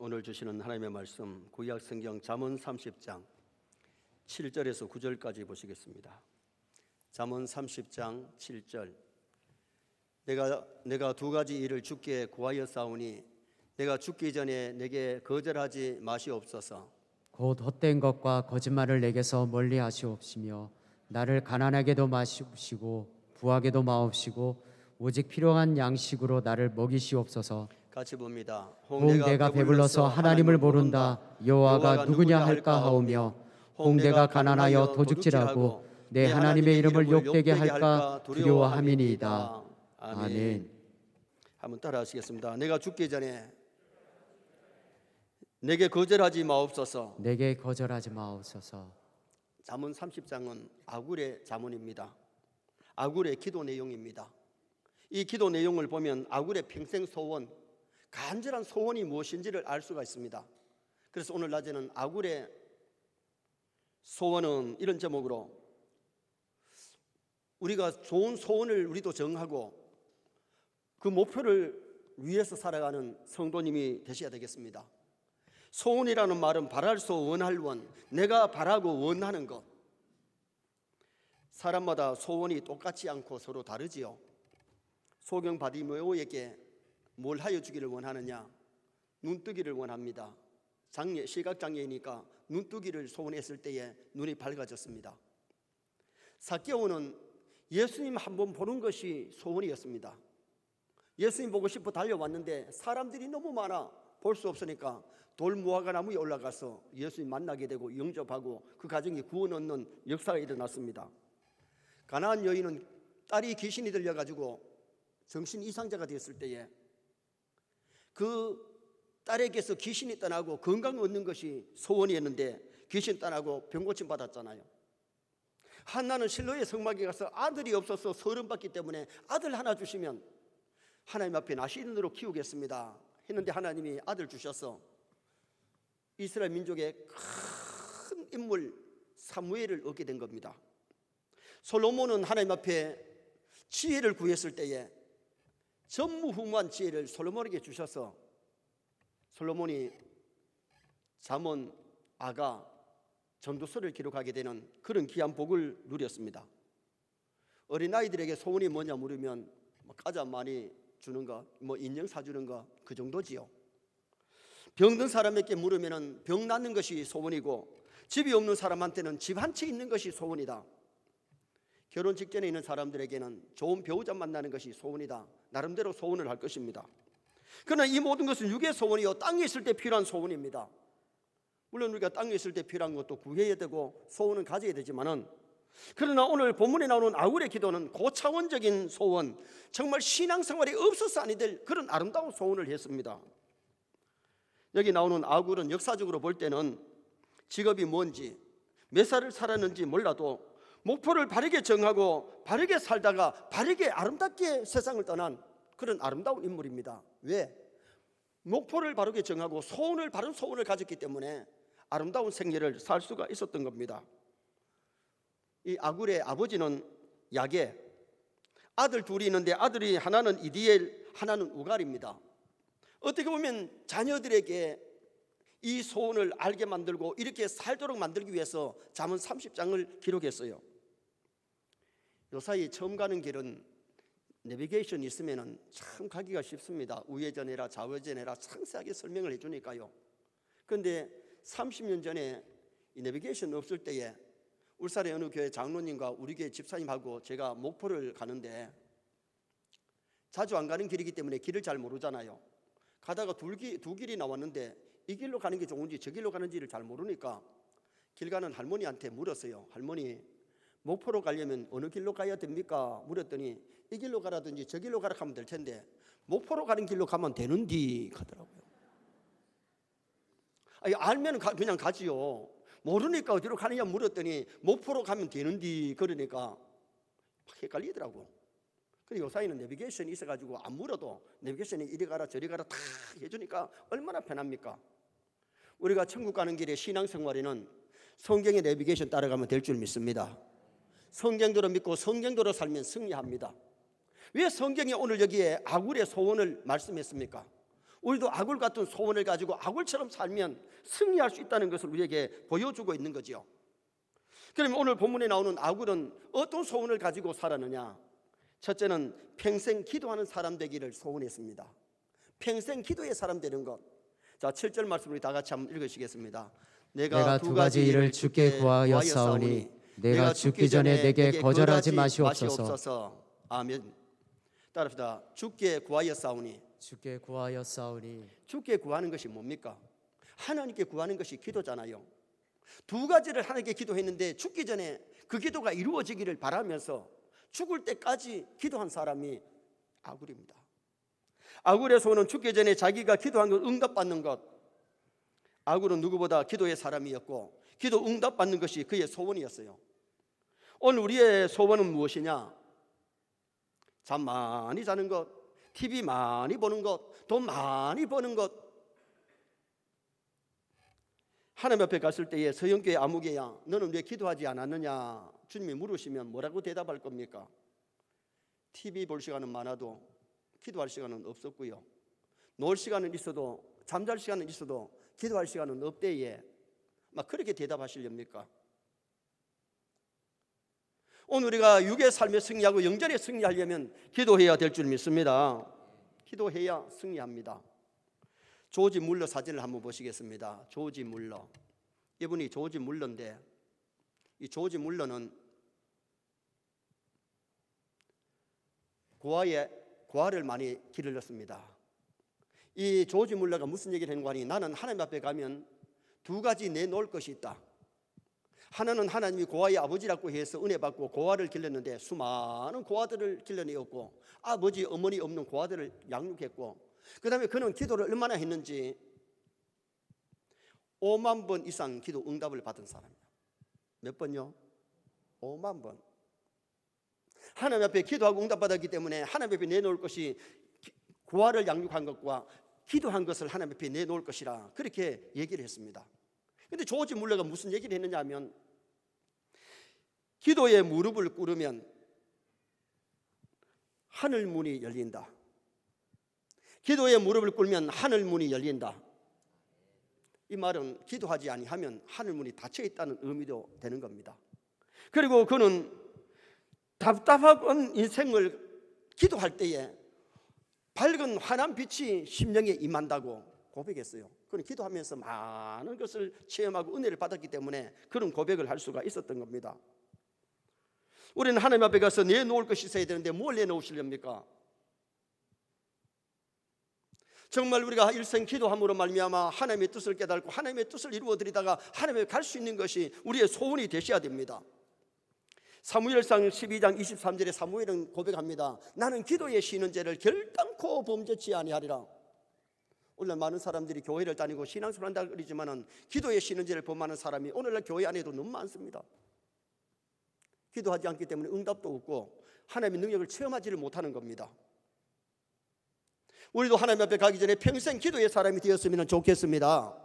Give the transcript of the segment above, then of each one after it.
오늘 주시는 하나님의 말씀 구약 성경 잠언 30장 7절에서 9절까지 보시겠습니다. 잠언 30장 7절. 내가 두 가지 일을 주께 구하였사오니 내가 죽기 전에 내게 거절하지 마시옵소서. 곧 헛된 것과 거짓말을 내게서 멀리 하시옵시며 나를 가난하게도 마시옵시고 부하게도 마옵시고 오직 필요한 양식으로 나를 먹이시옵소서. 같이 봅니다. 홍대가 배불러서 하나님을 모른다. 여호와가 누구냐 할까 하오며 홍대가 가난하여 도둑질하고 내 하나님의 이름을 욕되게 할까 두려워함이니이다. 아멘. 한번 따라하시겠습니다. 내가 죽기 전에 내게 거절하지 마옵소서. 내게 거절하지 마옵소서. 잠언 30장은 아굴의 잠언입니다. 아굴의 기도 내용입니다. 이 기도 내용을 보면 아굴의 평생 소원, 간절한 소원이 무엇인지를 알 수가 있습니다. 그래서 오늘 낮에는 아굴의 소원은 이런 제목으로 우리가 좋은 소원을 우리도 정하고 그 목표를 위해서 살아가는 성도님이 되셔야 되겠습니다. 소원이라는 말은 바랄 수 원할 원, 내가 바라고 원하는 것. 사람마다 소원이 똑같지 않고 서로 다르지요. 소경 바디메오에게 뭘 하여 주기를 원하느냐? 눈뜨기를 원합니다. 시각장애이니까 눈뜨기를 소원했을 때에 눈이 밝아졌습니다. 삭개오는 예수님 한번 보는 것이 소원이었습니다. 예수님 보고 싶어 달려왔는데 사람들이 너무 많아 볼 수 없으니까 돌무화과 나무에 올라가서 예수님 만나게 되고 영접하고 그 가정에 구원 얻는 역사가 일어났습니다. 가나안 여인은 딸이 귀신이 들려가지고 정신 이상자가 되었을 때에 그 딸에게서 귀신이 떠나고 건강 얻는 것이 소원이었는데 귀신 떠나고 병 고침 받았잖아요. 한나는 실로의 성막에 가서 아들이 없어서 서름받기 때문에 아들 하나 주시면 하나님 앞에 나시린으로 키우겠습니다 했는데 하나님이 아들 주셔서 이스라엘 민족의 큰 인물 사무엘을 얻게 된 겁니다. 솔로몬은 하나님 앞에 지혜를 구했을 때에 전무후무한 지혜를 솔로몬에게 주셔서 솔로몬이 잠언, 아가, 전도서를 기록하게 되는 그런 귀한 복을 누렸습니다. 어린아이들에게 소원이 뭐냐 물으면 과자 많이 주는 거, 인형 사주는 거 그 정도지요. 병든 사람에게 물으면 병 낫는 것이 소원이고 집이 없는 사람한테는 집 한 채 있는 것이 소원이다. 결혼 직전에 있는 사람들에게는 좋은 배우자 만나는 것이 소원이다. 나름대로 소원을 할 것입니다. 그러나 이 모든 것은 육의 소원이요 땅에 있을 때 필요한 소원입니다. 물론 우리가 땅에 있을 때 필요한 것도 구해야 되고 소원은 가져야 되지만은 그러나 오늘 본문에 나오는 아굴의 기도는 고차원적인 소원, 정말 신앙생활이 없어서 아니 될 그런 아름다운 소원을 했습니다. 여기 나오는 아굴은 역사적으로 볼 때는 직업이 뭔지 몇 살을 살았는지 몰라도 목표를 바르게 정하고 바르게 살다가 바르게 아름답게 세상을 떠난 그런 아름다운 인물입니다. 왜? 목표를 바르게 정하고 바른 소원을 가졌기 때문에 아름다운 생애를 살 수가 있었던 겁니다. 이 아굴의 아버지는 야게, 아들 둘이 있는데 아들이 하나는 이디엘, 하나는 우갈입니다. 어떻게 보면 자녀들에게 이 소원을 알게 만들고 이렇게 살도록 만들기 위해서 잠언 30장을 기록했어요. 요사이 처음 가는 길은 내비게이션이 있으면 참 가기가 쉽습니다. 우회전해라 좌회전해라 상세하게 설명을 해주니까요. 그런데 30년 전에 이 내비게이션 없을 때에 울산의 어느 교회 장로님과 우리 교회 집사님하고 제가 목포를 가는데 자주 안 가는 길이기 때문에 길을 잘 모르잖아요. 가다가 두 길이 나왔는데 이 길로 가는 게 좋은지 저 길로 가는지를 잘 모르니까 길 가는 할머니한테 물었어요. 할머니, 목포로 가려면 어느 길로 가야 됩니까? 물었더니 이 길로 가라든지 저 길로 가라 하면 될 텐데 목포로 가는 길로 가면 되는디 하더라고요. 알면 그냥 가지요. 모르니까 어디로 가느냐 물었더니 목포로 가면 되는디 그러니까 막 헷갈리더라고. 그리고 요사이는 내비게이션이 있어가지고 안 물어도 내비게이션이 이리 가라 저리 가라 다 해주니까 얼마나 편합니까? 우리가 천국 가는 길에 신앙생활에는 성경의 내비게이션 따라가면 될 줄 믿습니다. 성경대로 믿고 성경대로 살면 승리합니다. 왜 성경이 오늘 여기에 아굴의 소원을 말씀했습니까? 우리도 아굴 같은 소원을 가지고 아굴처럼 살면 승리할 수 있다는 것을 우리에게 보여주고 있는 거죠. 그러면 오늘 본문에 나오는 아굴은 어떤 소원을 가지고 살았느냐? 첫째는 평생 기도하는 사람 되기를 소원했습니다. 평생 기도의 사람 되는 것. 자, 7절 말씀 우리 다 같이 한번 읽으시겠습니다. 내가 두 가지 일을 주께 구하였사오니 내가 죽기 전에 내게 거절하지 마시옵소서. 아멘. 따라합시다. 주께 구하였사오니. 주께 구하였사오니. 주께 구하는 것이 뭡니까? 하나님께 구하는 것이 기도잖아요. 두 가지를 하나님께 기도했는데 죽기 전에 그 기도가 이루어지기를 바라면서 죽을 때까지 기도한 사람이 아굴입니다. 아굴의 소원은 죽기 전에 자기가 기도한 걸 응답받는 것. 아굴은 누구보다 기도의 사람이었고 기도 응답받는 것이 그의 소원이었어요. 오늘 우리의 소원은 무엇이냐? 잠 많이 자는 것, TV 많이 보는 것, 돈 많이 버는 것. 하나님 앞에 갔을 때에 서영교회 아무개야 너는 왜 기도하지 않았느냐 주님이 물으시면 뭐라고 대답할 겁니까? TV 볼 시간은 많아도 기도할 시간은 없었고요. 놀 시간은 있어도 잠잘 시간은 있어도 기도할 시간은 없대예. 막 그렇게 대답하시렵니까? 오늘 우리가 육의 삶에 승리하고 영전에 승리하려면 기도해야 될 줄 믿습니다. 기도해야 승리합니다. 조지 물러 사진을 한번 보시겠습니다. 조지 물러. 이분이 조지 물러인데 이 조지 물러는 고아를 많이 길렀습니다. 이 조지 물러가 무슨 얘기를 하는 거 아니? 나는 하나님 앞에 가면 두 가지 내놓을 것이 있다. 하나는 하나님이 고아의 아버지라고 해서 은혜 받고 고아를 길렀는데 수많은 고아들을 길러내었고 아버지 어머니 없는 고아들을 양육했고 그 다음에 그는 기도를 얼마나 했는지 5만 번 이상 기도 응답을 받은 사람이에요. 몇 번요? 5만 번. 하나님 앞에 기도하고 응답받았기 때문에 하나님 앞에 내놓을 것이 고아를 양육한 것과 기도한 것을 하나님 앞에 내놓을 것이라 그렇게 얘기를 했습니다. 그런데 조지 물러가 무슨 얘기를 했느냐 하면 기도에 무릎을 꿇으면 하늘 문이 열린다. 기도에 무릎을 꿇으면 하늘 문이 열린다. 이 말은 기도하지 아니하면 하늘 문이 닫혀 있다는 의미도 되는 겁니다. 그리고 그는 답답한 인생을 기도할 때에 밝은 환한 빛이 심령에 임한다고 고백했어요. 그는 기도하면서 많은 것을 체험하고 은혜를 받았기 때문에 그런 고백을 할 수가 있었던 겁니다. 우리는 하나님 앞에 가서 내놓을 것이 있어야 되는데 뭘 내놓으시렵니까? 정말 우리가 일생 기도함으로 말미암아 하나님의 뜻을 깨닫고 하나님의 뜻을 이루어드리다가 하나님에 갈 수 있는 것이 우리의 소원이 되셔야 됩니다. 사무엘상 12장 23절에 사무엘은 고백합니다. 나는 기도에 쉬는 죄를 결단코 범죄치 아니하리라. 오늘날 많은 사람들이 교회를 다니고 신앙생활을 한다 그러지만은 기도에 쉬는 죄를 범하는 사람이 오늘날 교회 안에도 너무 많습니다. 기도하지 않기 때문에 응답도 없고 하나님의 능력을 체험하지를 못하는 겁니다. 우리도 하나님 앞에 가기 전에 평생 기도의 사람이 되었으면 좋겠습니다.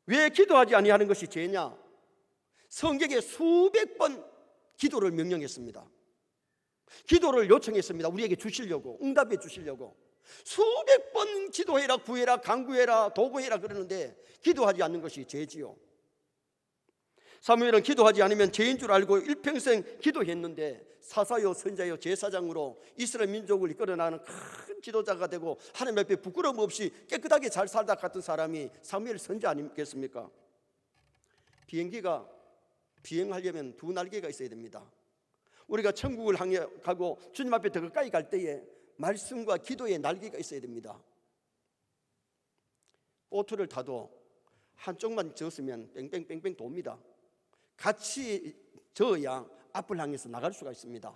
왜 기도하지 아니하는 것이 죄냐? 성경에 수백 번 기도를 명령했습니다. 기도를 요청했습니다. 우리에게 주시려고, 응답해 주시려고. 수백 번 기도해라, 구해라, 간구해라, 도구해라 그러는데 기도하지 않는 것이 죄지요. 사무엘은 기도하지 않으면 죄인 줄 알고 일평생 기도했는데 사사요 선자요 제사장으로 이스라엘 민족을 이끌어나가는 큰 지도자가 되고 하나님 앞에 부끄러움 없이 깨끗하게 잘 살다 같은 사람이 사무엘 선자 아니겠습니까? 비행기가 비행하려면 두 날개가 있어야 됩니다. 우리가 천국을 향해 가고 주님 앞에 더 가까이 갈 때에 말씀과 기도의 날개가 있어야 됩니다. 보트를 타도 한쪽만 졌으면 뺑뺑뺑뺑 돕니다. 같이 저어야 앞을 향해서 나갈 수가 있습니다.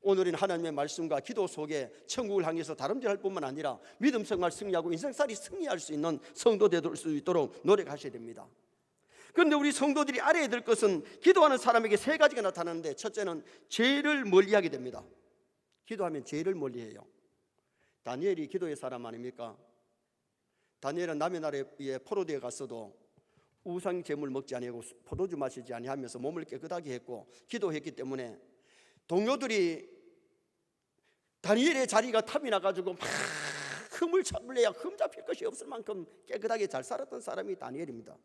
오늘은 하나님의 말씀과 기도 속에 천국을 향해서 다름질할 뿐만 아니라 믿음 생활 승리하고 인생살이 승리할 수 있는 성도 될 수 있도록 노력하셔야 됩니다. 그런데 우리 성도들이 알아야 될 것은 기도하는 사람에게 세 가지가 나타나는데 첫째는 죄를 멀리하게 됩니다. 기도하면 죄를 멀리해요. 다니엘이 기도의 사람 아닙니까? 다니엘은 남의 나라에 포로되어 갔어도 우상 제물 먹지 아니하고 포도주 마시지 아니하면서 몸을 깨끗하게 했고 기도했기 때문에 동료들이 다니엘의 자리가 탐이 나가지고 막 흠을 잡을래야 흠 잡힐 것이 없을 만큼 깨끗하게 잘 살았던 사람이 다니엘입니다.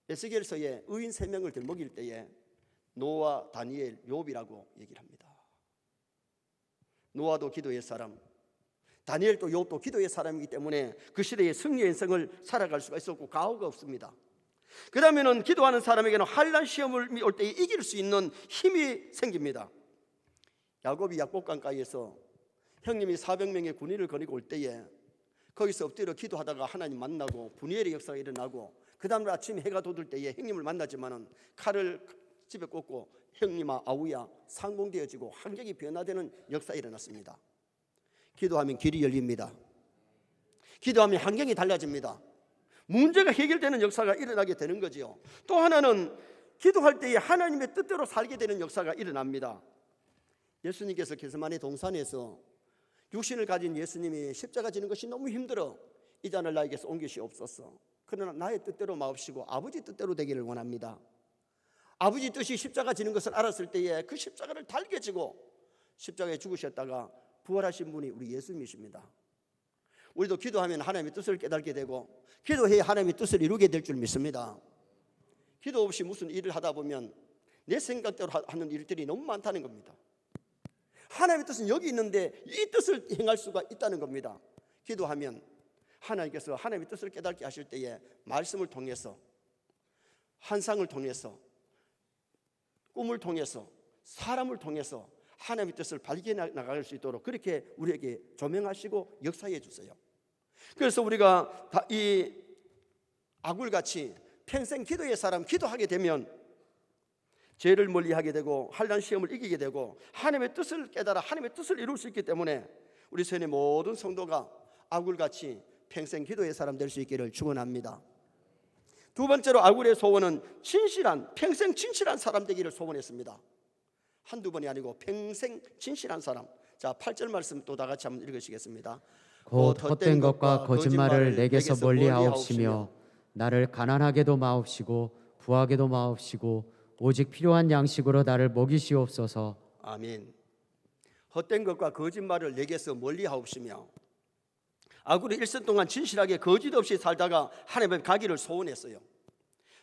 에스겔서에 의인 3명을 들먹일 때에 노아, 다니엘, 욥이라고 얘기를 합니다. 노아도 기도의 사람, 다니엘도 욥도 기도의 사람이기 때문에 그 시대의 승리의 인생을 살아갈 수가 있었고 가오가 없습니다. 그 다음에는 기도하는 사람에게는 환난 시험을 올 때 이길 수 있는 힘이 생깁니다. 야곱이 약복강가에서 형님이 400명의 군인을 거느리고 올 때에 거기서 엎드려 기도하다가 하나님 만나고 분이엘의 역사가 일어나고 그 다음날 아침에 해가 돋을 때에 형님을 만나지만은 칼을 집에 꽂고 형님아 아우야 상봉되어지고 환경이 변화되는 역사가 일어났습니다. 기도하면 길이 열립니다. 기도하면 환경이 달라집니다. 문제가 해결되는 역사가 일어나게 되는 거지요. 또 하나는 기도할 때에 하나님의 뜻대로 살게 되는 역사가 일어납니다. 예수님께서 겟세마네 동산에서 육신을 가진 예수님이 십자가 지는 것이 너무 힘들어 이 잔을 나에게서 옮기시옵소서. 그러나 나의 뜻대로 마옵시고 아버지 뜻대로 되기를 원합니다. 아버지 뜻이 십자가 지는 것을 알았을 때에 그 십자가를 달게 지고 십자가에 죽으셨다가 부활하신 분이 우리 예수님이십니다. 우리도 기도하면 하나님의 뜻을 깨닫게 되고 기도해야 하나님의 뜻을 이루게 될 줄 믿습니다. 기도 없이 무슨 일을 하다 보면 내 생각대로 하는 일들이 너무 많다는 겁니다. 하나님의 뜻은 여기 있는데 이 뜻을 행할 수가 있다는 겁니다. 기도하면 하나님께서 하나님의 뜻을 깨닫게 하실 때에 말씀을 통해서, 환상을 통해서, 꿈을 통해서, 사람을 통해서 하나님의 뜻을 발견해 나갈 수 있도록 그렇게 우리에게 조명하시고 역사해 주세요. 그래서 우리가 이 아굴같이 평생 기도의 사람, 기도하게 되면 죄를 멀리하게 되고 환난 시험을 이기게 되고 하나님의 뜻을 깨달아 하나님의 뜻을 이룰 수 있기 때문에 우리 세연의 모든 성도가 아굴같이 평생 기도의 사람 될 수 있기를 축원합니다. 두 번째로 아굴의 소원은 진실한, 평생 진실한 사람 되기를 소원했습니다. 한두 번이 아니고 평생 진실한 사람. 자, 8절 말씀 또 다 같이 한번 읽으시겠습니다. 곧 헛된 것과 거짓말을 내게서 멀리하옵시며 나를 가난하게도 마옵시고 부하게도 마옵시고 오직 필요한 양식으로 나를 먹이시옵소서. 아멘. 헛된 것과 거짓말을 내게서 멀리하옵시며 아굴이 일생 동안 진실하게 거짓 없이 살다가 하나님 앞에 가기를 소원했어요.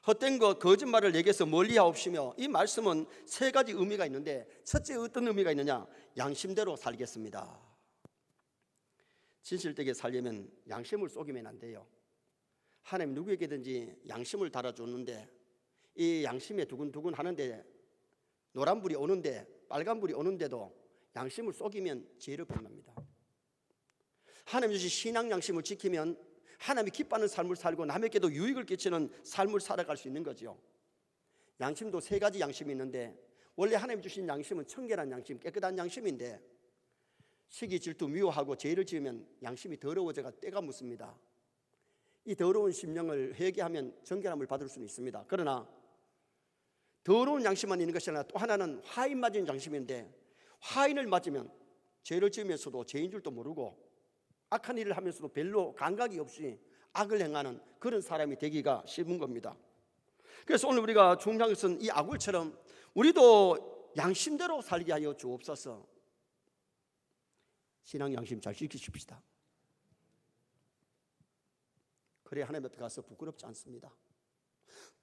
헛된 것, 거짓말을 내게서 멀리하옵시며 이 말씀은 세 가지 의미가 있는데 첫째 어떤 의미가 있느냐? 양심대로 살겠습니다. 진실되게 살려면 양심을 속이면 안 돼요. 하나님 누구에게든지 양심을 달아줬는데 이 양심에 두근두근 하는데 노란불이 오는데 빨간불이 오는데도 양심을 속이면 죄를 범합니다. 하나님 주신 신앙 양심을 지키면 하나님이 기뻐하는 삶을 살고 남에게도 유익을 끼치는 삶을 살아갈 수 있는 거죠. 양심도 세 가지 양심이 있는데 원래 하나님 주신 양심은 청결한 양심, 깨끗한 양심인데 시기, 질투, 미워하고 죄를 지으면 양심이 더러워져가 때가 묻습니다. 이 더러운 심령을 회개하면 정결함을 받을 수는 있습니다. 그러나 더러운 양심만 있는 것이 아니라 또 하나는 화인 맞은 양심인데 화인을 맞으면 죄를 지으면서도 죄인 줄도 모르고 악한 일을 하면서도 별로 감각이 없이 악을 행하는 그런 사람이 되기가 쉬운 겁니다. 그래서 오늘 우리가 중요한 것은 이 아굴처럼 우리도 양심대로 살게 하여 주옵소서. 신앙 양심 잘 지키십시다. 그래 하나님 앞에 가서 부끄럽지 않습니다.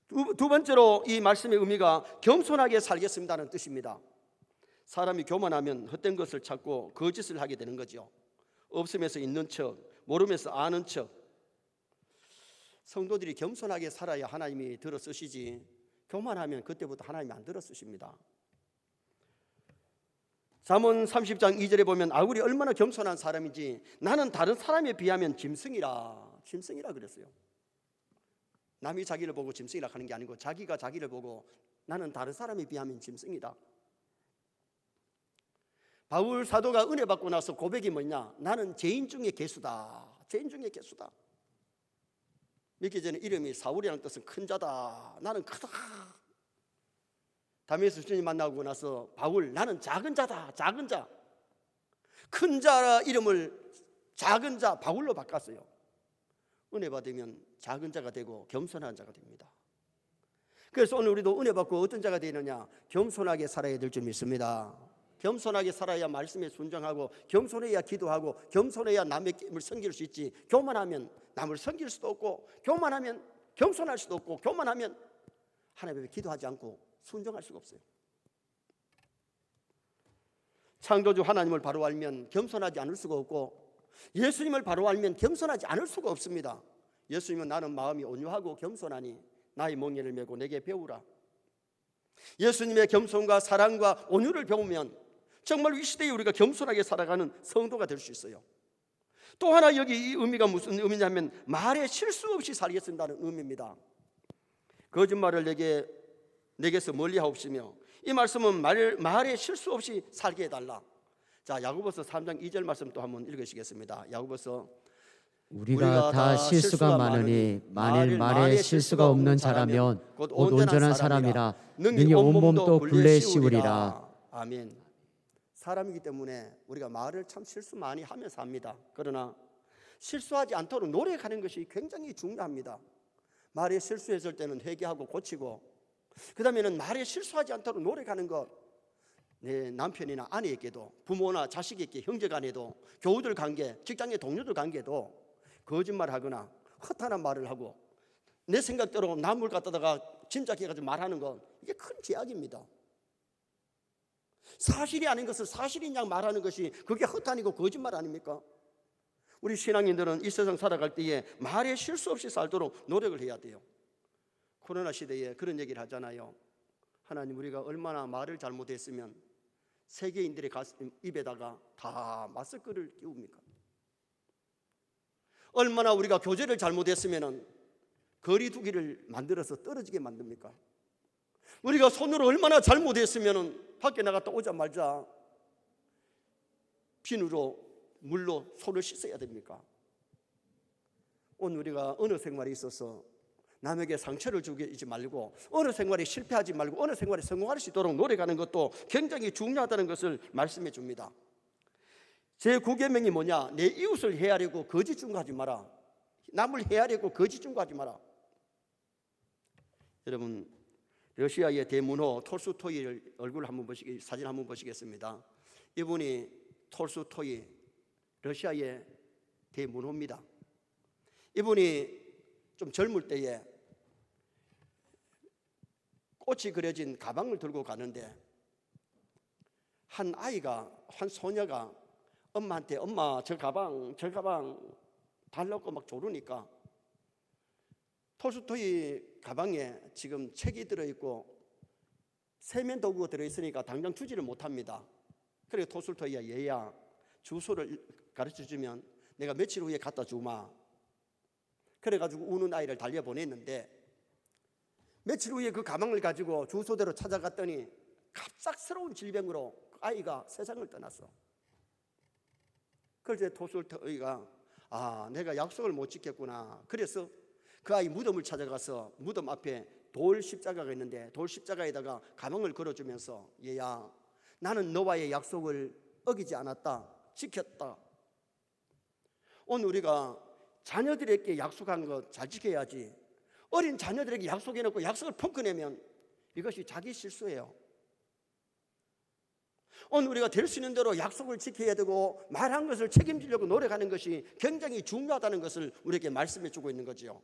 두 번째로 이 말씀의 의미가 겸손하게 살겠습니다는 뜻입니다. 사람이 교만하면 헛된 것을 찾고 거짓을 하게 되는 거죠. 없으면서 있는 척, 모르면서 아는 척. 성도들이 겸손하게 살아야 하나님이 들어 쓰시지 교만하면 그때부터 하나님이 안 들어 쓰십니다. 잠언 30장 2절에 보면 아굴이 얼마나 겸손한 사람인지 나는 다른 사람에 비하면 짐승이라 그랬어요. 남이 자기를 보고 짐승이라 하는 게 아니고 자기가 자기를 보고 나는 다른 사람에 비하면 짐승이다. 바울 사도가 은혜 받고 나서 고백이 뭐냐? 나는 죄인 중에 개수다. 죄인 중에 개수다. 며칠 전에 이름이 사울이라는 뜻은 큰 자다. 나는 크다. 다메섹 주님 만나고 나서 바울 나는 작은 자다. 작은 자. 큰 자 이름을 작은 자 바울로 바꿨어요. 은혜 받으면 작은 자가 되고 겸손한 자가 됩니다. 그래서 오늘 우리도 은혜 받고 어떤 자가 되느냐? 겸손하게 살아야 될 줄 믿습니다. 겸손하게 살아야 말씀에 순종하고, 겸손해야 기도하고, 겸손해야 남의 힘을 섬길 수 있지. 교만하면 남을 섬길 수도 없고, 교만하면 겸손할 수도 없고, 교만하면 하나님 앞에 기도하지 않고 순종할 수가 없어요. 창조주 하나님을 바로 알면 겸손하지 않을 수가 없고, 예수님을 바로 알면 겸손하지 않을 수가 없습니다. 예수님은 나는 마음이 온유하고 겸손하니 나의 멍에를 메고 내게 배우라. 예수님의 겸손과 사랑과 온유를 배우면 정말 이 시대에 우리가 겸손하게 살아가는 성도가 될 수 있어요. 또 하나 여기 이 의미가 무슨 의미냐면 말에 실수 없이 살겠다는 의미입니다. 거짓말을 내게서 멀리하옵시며, 이 말씀은 말에 실수 없이 살게 해달라. 자, 야고보서 3장 2절 말씀 또 한번 읽으시겠습니다. 야고보서 우리가 다 실수가 많으니 만일 말에 실수가 없는 자라면 곧 온전한 사람이라 능히 온몸도 굴레 씌우리라. 아멘. 사람이기 때문에 우리가 말을 참 실수 많이 하면서 합니다. 그러나 실수하지 않도록 노력하는 것이 굉장히 중요합니다. 말에 실수했을 때는 회개하고 고치고, 그 다음에는 말에 실수하지 않도록 노력하는 것, 내 남편이나 아내에게도, 부모나 자식에게, 형제간에도, 교우들 관계, 직장의 동료들 관계도 거짓말하거나 허탄한 말을 하고 내 생각대로 남을 갖다가 짐작해가지고 말하는 건 이게 큰 죄악입니다. 사실이 아닌 것을 사실인 양 말하는 것이 그게 허탄이고 거짓말 아닙니까? 우리 신앙인들은 이 세상 살아갈 때에 말에 실수 없이 살도록 노력을 해야 돼요. 코로나 시대에 그런 얘기를 하잖아요. 하나님, 우리가 얼마나 말을 잘못했으면 세계인들의 입에다가 다 마스크를 끼웁니까? 얼마나 우리가 교제를 잘못했으면 거리 두기를 만들어서 떨어지게 만듭니까? 우리가 손으로 얼마나 잘못했으면 밖에 나갔다 오자마자 비누로 물로 손을 씻어야 됩니까? 오늘 우리가 어느 생활에 있어서 남에게 상처를 주지 말고, 어느 생활에 실패하지 말고 어느 생활에 성공할 수 있도록 노력하는 것도 굉장히 중요하다는 것을 말씀해 줍니다. 제9계명이 뭐냐? 내 이웃을 해하려고 거짓 증거하지 마라. 남을 해하려고 거짓 증거하지 마라. 여러분, 러시아의 대문호 톨스토이를 얼굴 한번 사진 한번 보시겠습니다. 이분이 톨스토이, 러시아의 대문호입니다. 이분이 좀 젊을 때에 꽃이 그려진 가방을 들고 가는데 한 소녀가 엄마한테 엄마 저 가방 달라고 막 조르니까 톨스토이 가방에 지금 책이 들어있고 세면 도구가 들어있으니까 당장 주지를 못합니다. 그래서 톨스토이가 얘야 주소를 가르쳐주면 내가 며칠 후에 갖다 주마. 그래가지고 우는 아이를 달려보냈는데 며칠 후에 그 가방을 가지고 주소대로 찾아갔더니 갑작스러운 질병으로 그 아이가 세상을 떠났어. 그래서 톨스토이가 내가 약속을 못 지켰구나. 그래서 그 아이 무덤을 찾아가서 무덤 앞에 돌 십자가가 있는데 돌 십자가에다가 가방을 걸어주면서 얘야 나는 너와의 약속을 어기지 않았다. 지켰다. 오늘 우리가 자녀들에게 약속한 것 잘 지켜야지. 어린 자녀들에게 약속해놓고 약속을 펑크내면 이것이 자기 실수예요. 오늘 우리가 될 수 있는 대로 약속을 지켜야 되고 말한 것을 책임지려고 노력하는 것이 굉장히 중요하다는 것을 우리에게 말씀해 주고 있는 거죠.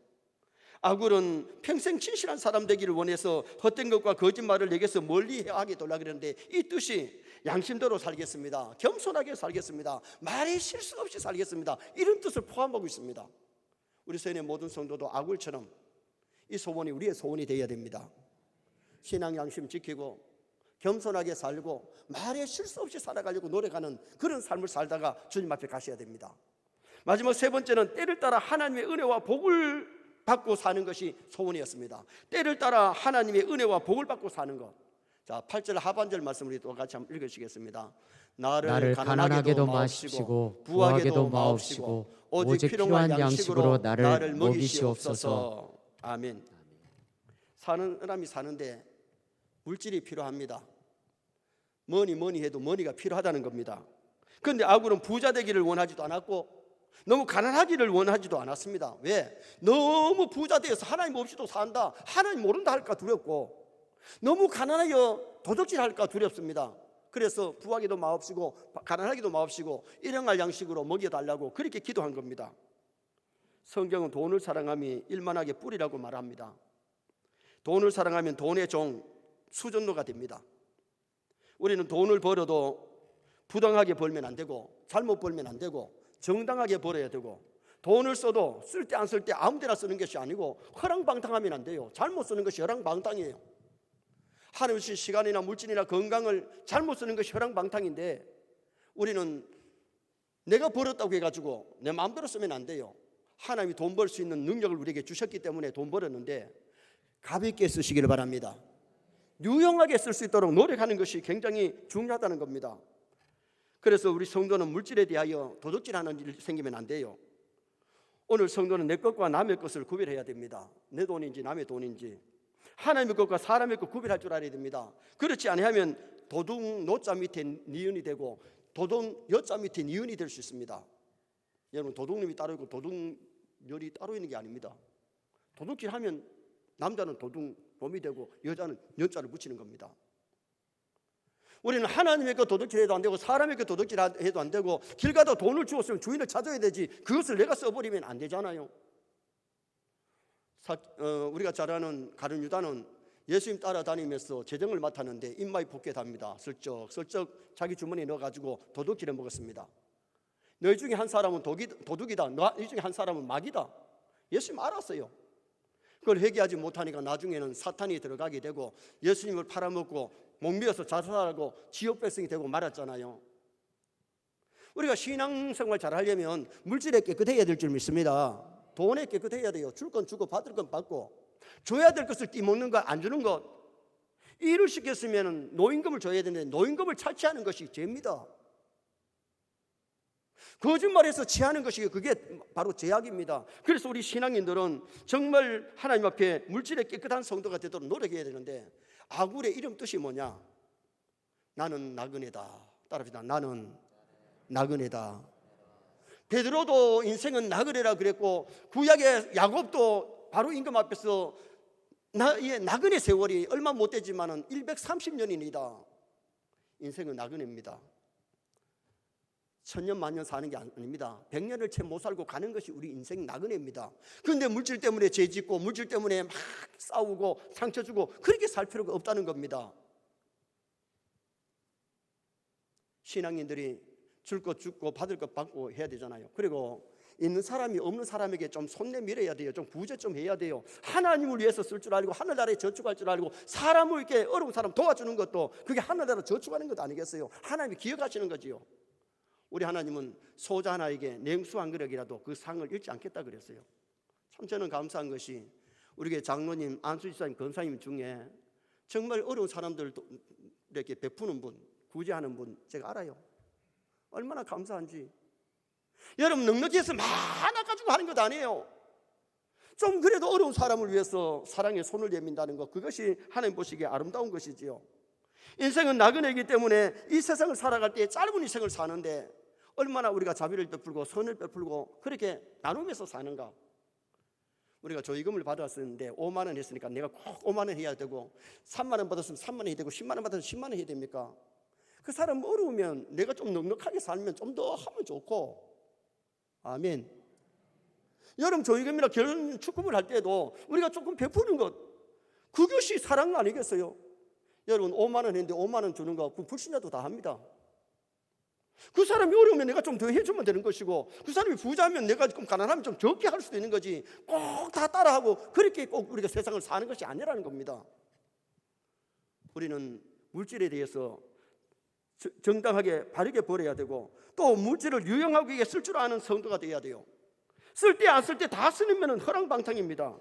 아굴은 평생 진실한 사람 되기를 원해서 헛된 것과 거짓말을 내게서 멀리 하게 돌라 그랬는데 이 뜻이 양심대로 살겠습니다. 겸손하게 살겠습니다. 말에 실수 없이 살겠습니다. 이런 뜻을 포함하고 있습니다. 우리 세인의 모든 성도도 아굴처럼 이 소원이 우리의 소원이 되어야 됩니다. 신앙 양심 지키고 겸손하게 살고 말에 실수 없이 살아가려고 노력하는 그런 삶을 살다가 주님 앞에 가셔야 됩니다. 마지막 세 번째는 때를 따라 하나님의 은혜와 복을 받고 사는 것이 소원이었습니다. 때를 따라 하나님의 은혜와 복을 받고 사는 것. 자, 8절 하반절 말씀 우리 또 같이 한번 읽으시겠습니다. 나를 가난하게도 마옵시고 부하게도 마옵시고 오직 필요한 양식으로 나를 먹이시옵소서. 아멘. 사는 사람이 사는데 물질이 필요합니다. 뭐니 해도 머니가 필요하다는 겁니다. 그런데 아굴은 부자 되기를 원하지도 않았고 너무 가난하기를 원하지도 않았습니다. 왜? 너무 부자 되어서 하나님 없이도 산다, 하나님 모른다 할까 두렵고 너무 가난하여 도둑질 할까 두렵습니다. 그래서 부하기도 마옵시고 가난하기도 마옵시고 일용할 양식으로 먹여달라고 그렇게 기도한 겁니다. 성경은 돈을 사랑함이 일만하게 뿌리라고 말합니다. 돈을 사랑하면 돈의 종, 수전노가 됩니다. 우리는 돈을 벌어도 부당하게 벌면 안 되고 잘못 벌면 안 되고 정당하게 벌어야 되고, 돈을 써도 쓸 때 안 쓸 때 아무 데나 쓰는 것이 아니고 허랑방탕하면 안 돼요. 잘못 쓰는 것이 허랑방탕이에요. 하나님 주신 시간이나 물질이나 건강을 잘못 쓰는 것이 허랑방탕인데, 우리는 내가 벌었다고 해가지고 내 마음대로 쓰면 안 돼요. 하나님이 돈 벌 수 있는 능력을 우리에게 주셨기 때문에 돈 벌었는데 가볍게 쓰시기를 바랍니다. 유용하게 쓸 수 있도록 노력하는 것이 굉장히 중요하다는 겁니다. 그래서 우리 성도는 물질에 대하여 도둑질하는 일이 생기면 안 돼요. 오늘 성도는 내 것과 남의 것을 구별해야 됩니다. 내 돈인지 남의 돈인지, 하나님의 것과 사람의 것 구별할 줄 알아야 됩니다. 그렇지 않으면 도둑 노자 밑에 니은이 되고 도둑 여자 밑에 니은이 될 수 있습니다. 여러분, 도둑님이 따로 있고 도둑열이 따로 있는 게 아닙니다. 도둑질하면 남자는 도둑놈이 되고 여자는 여자를 붙이는 겁니다. 우리는 하나님의 것 도둑질해도 안 되고 사람의 것 도둑질해도 안 되고, 길 가다 돈을 주었으면 주인을 찾아야 되지 그것을 내가 써버리면 안 되잖아요. 우리가 잘 아는 가룟 유다는 예수님 따라다니면서 재정을 맡았는데 입마에 포켓합니다. 슬쩍 자기 주머니에 넣어가지고 도둑질해 먹었습니다. 너희 중에 한 사람은 도둑이다, 너희 중에 한 사람은 마귀다. 예수님 알았어요. 그걸 회개하지 못하니까 나중에는 사탄이 들어가게 되고 예수님을 팔아먹고 목매어서 자살하고 지옥 백성이 되고 말았잖아요. 우리가 신앙생활 잘 하려면 물질에 깨끗해야 될 줄 믿습니다. 돈에 깨끗해야 돼요. 줄 건 주고 받을 건 받고, 줘야 될 것을 띠먹는 것, 안 주는 것. 일을 시켰으면 노임금을 줘야 되는데 노임금을 차치하는 것이 죄입니다. 거짓말해서 취하는 것이 그게 바로 죄악입니다. 그래서 우리 신앙인들은 정말 하나님 앞에 물질에 깨끗한 성도가 되도록 노력해야 되는데, 아굴의 이름 뜻이 뭐냐? 나는 나그네다. 따라합시다. 나는 나그네다. 베드로도 인생은 나그네라 그랬고, 구약의 야곱도 바로 임금 앞에서 나그네 세월이 얼마 못 되지만은 130년입니다. 인생은 나그네입니다. 천년 만년 사는 게 아닙니다. 100년을 채 못 살고 가는 것이 우리 인생 나그네입니다. 그런데 물질 때문에 죄 짓고 물질 때문에 막 싸우고 상처 주고 그렇게 살 필요가 없다는 겁니다. 신앙인들이 줄 것 주고 받을 것 받고 해야 되잖아요. 그리고 있는 사람이 없는 사람에게 좀 손 내밀어야 돼요. 좀 부재 좀 해야 돼요. 하나님을 위해서 쓸 줄 알고 하늘나라에 저축할 줄 알고, 사람을 이렇게 어려운 사람 도와주는 것도 그게 하늘나라 저축하는 것 아니겠어요? 하나님이 기억하시는 거지요. 우리 하나님은 소자 하나에게 냉수 한 그릇이라도 그 상을 잃지 않겠다 그랬어요. 참 저는 감사한 것이 우리 장로님, 안수지사님, 권사님 중에 정말 어려운 사람들에게 베푸는 분, 구제하는 분 제가 알아요. 얼마나 감사한지. 여러분, 넉넉해서 많아 가지고 하는 것 아니에요. 좀 그래도 어려운 사람을 위해서 사랑의 손을 내민다는 것, 그것이 하나님 보시기에 아름다운 것이지요. 인생은 나그네이기 때문에 이 세상을 살아갈 때 짧은 인생을 사는데 얼마나 우리가 자비를 베풀고 선을 베풀고 그렇게 나누면서 사는가. 우리가 조의금을 받았었는데 5만 원 했으니까 내가 꼭 5만 원 해야 되고, 3만 원 받았으면 3만 원 해야 되고, 10만 원 받았으면 10만 원 해야 됩니까? 그 사람 어려우면 내가 좀 넉넉하게 살면 좀 더 하면 좋고. 아멘. 여러분, 조의금이나 결혼 축급을 할 때도 우리가 조금 베푸는 것, 그것이 사랑 아니겠어요? 여러분, 5만 원 했는데 5만 원 주는 거 불신자도 다 합니다. 그 사람이 어려우면 내가 좀 더 해주면 되는 것이고, 그 사람이 부자면 내가 좀 가난하면 좀 적게 할 수도 있는 거지, 꼭 다 따라하고 그렇게 꼭 우리가 세상을 사는 것이 아니라는 겁니다. 우리는 물질에 대해서 정당하게 바르게 벌어야 되고, 또 물질을 유용하게 쓸 줄 아는 성도가 되어야 돼요. 쓸 때 안 쓸 때 다 쓰면 허랑방탕입니다.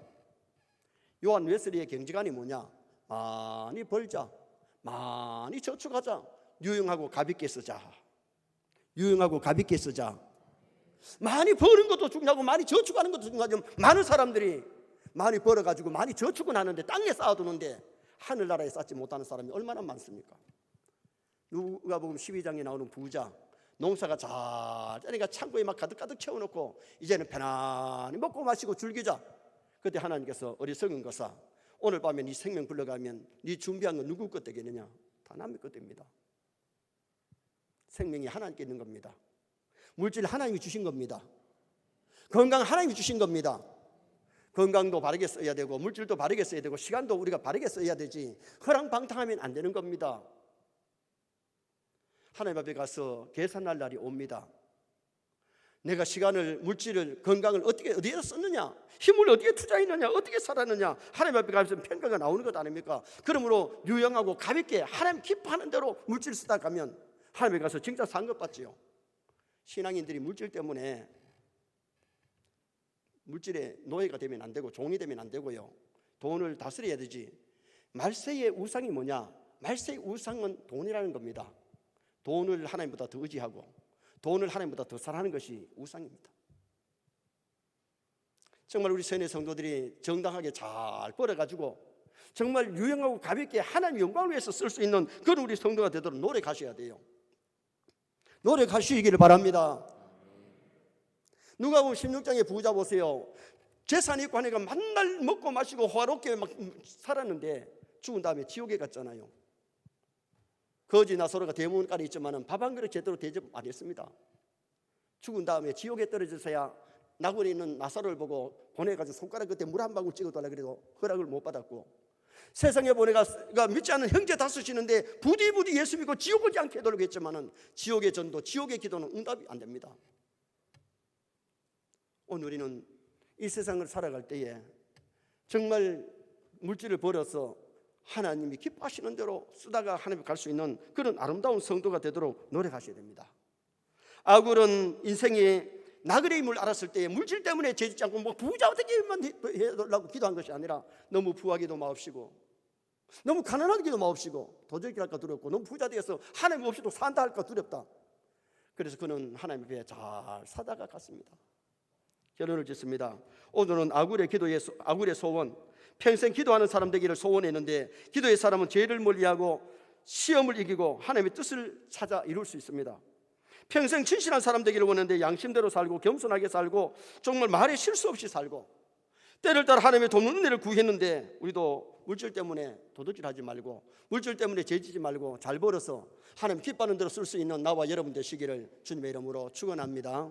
요한 웨슬리의 경지관이 뭐냐? 많이 벌자, 많이 저축하자, 유용하고 가볍게 쓰자. 유용하고 가볍게 쓰자. 많이 버는 것도 중요하고 많이 저축하는 것도 중요하지만, 많은 사람들이 많이 벌어가지고 많이 저축은 하는데 땅에 쌓아두는데 하늘나라에 쌓지 못하는 사람이 얼마나 많습니까? 누가복음 12장에 나오는 부자, 농사가 잘 되니까 창고에 막 가득가득 채워놓고 이제는 편안히 먹고 마시고 즐기자. 그때 하나님께서 어리석은 것아, 오늘 밤에 네 생명 불러가면 네 준비한 건 누구 것 되겠느냐? 다 남의 것 됩니다. 생명이 하나님께 있는 겁니다. 물질 하나님이 주신 겁니다. 건강 하나님이 주신 겁니다. 건강도 바르게 써야 되고 물질도 바르게 써야 되고 시간도 우리가 바르게 써야 되지 허랑방탕하면 안 되는 겁니다. 하나님 앞에 가서 계산할 날이 옵니다. 내가 시간을, 물질을, 건강을 어디에다 썼느냐, 힘을 어디에 투자했느냐, 어떻게 살았느냐, 하나님 앞에 가서 평가가 나오는 것 아닙니까? 그러므로 유용하고 가볍게 하나님 기뻐하는 대로 물질 쓰다 가면 하나님 앞에 가서 진짜 상급받지요. 신앙인들이 물질 때문에 물질의 노예가 되면 안 되고 종이 되면 안 되고요. 돈을 다스려야 되지. 말세의 우상이 뭐냐? 말세의 우상은 돈이라는 겁니다. 돈을 하나님보다 더 의지하고 돈을 하나님보다 더 사랑하는 것이 우상입니다. 정말 우리 세뇌 성도들이 정당하게 잘 벌어가지고 정말 유용하고 가볍게 하나님 영광을 위해서 쓸 수 있는 그런 우리 성도가 되도록 노력하셔야 돼요. 노력하시기를 바랍니다. 누가복음 16장의 부자 보세요. 재산이 있고 하니까 맨날 먹고 마시고 화롭게 막 살았는데 죽은 다음에 지옥에 갔잖아요. 거지 나사로가 대문간에 있지만 밥 한 그릇 제대로 대접 안 했습니다. 죽은 다음에 지옥에 떨어져서야 나군에 있는 나사로를 보고 보내가지고 손가락 끝에 물 한 방울 찍어달라 그래도 허락을 못 받았고, 세상에 보내가 믿지 않는 형제 다섯이는데 부디 예수 믿고 지옥 오지 않게 해달라고 했지만 지옥의 전도, 지옥의 기도는 응답이 안 됩니다. 오늘 우리는 이 세상을 살아갈 때에 정말 물질을 벌어서 하나님이 기뻐하시는 대로 쓰다가 하나님 갈 수 있는 그런 아름다운 성도가 되도록 노력하셔야 됩니다. 아굴은 인생의 나그네임을 알았을 때 물질 때문에 죄짓지 않고 뭐 부자 어떻게만 해달라고 기도한 것이 아니라 너무 부하기도 마옵시고 너무 가난하기도 마옵시고 도저히 할까 두렵고 너무 부자 되어서 하나님 없이도 산다 할까 두렵다. 그래서 그는 하나님 앞에 잘 사다가 갔습니다. 결론을 짓습니다. 오늘은 아굴의 소원, 평생 기도하는 사람 되기를 소원했는데 기도의 사람은 죄를 멀리하고 시험을 이기고 하나님의 뜻을 찾아 이룰 수 있습니다. 평생 진실한 사람 되기를 원하는데 양심대로 살고 겸손하게 살고 정말 말에 실수 없이 살고 때를 따라 하나님의 돕는 은혜를 구했는데 우리도 물질 때문에 도둑질하지 말고 물질 때문에 죄지지 말고 잘 벌어서 하나님 기뻐하는 대로 쓸 수 있는 나와 여러분 되시기를 주님의 이름으로 축원합니다.